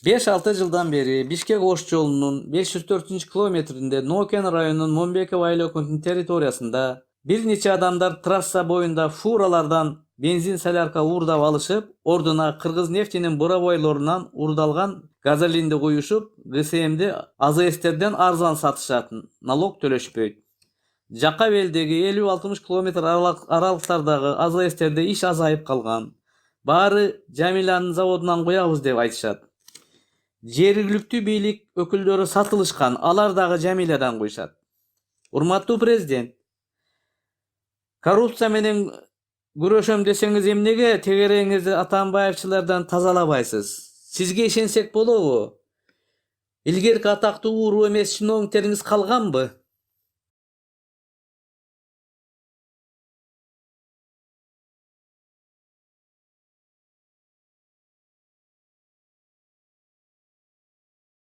5-6 жылдан бeri Бишкек-Ош жолунун 504-километринде Нокен районунун Момбеков айыл өкмөтүнүн территориясында бир нече адамдар трасса боюнда фуралардан бензин солярка уурдап алышып, ордуна Кыргыз нефтинин буровойлорунан уурдалган газолинди куюшуп, ГСМди АЗСтерден арзан сатышат, налог төлөшпөйт. Жакка белдеги 50-60 километр аралыктардагы АЗСтерде иш азайып калган. Баары Жамилянын заводунан куябыз деп айтышат. Жергиликтүү бийлик өкүлдөрү сатылышкан, алар дагы Жамилядан куйшат. Урматтуу президент, коррупция менен күрөшөм десеңиз эмнеге тегереңизди Атамбаевчылардан тазалабайсыз? Сизге ишенсек болобу? Илгерки атактуу ууру эмес чиновниктериңиз калганбы?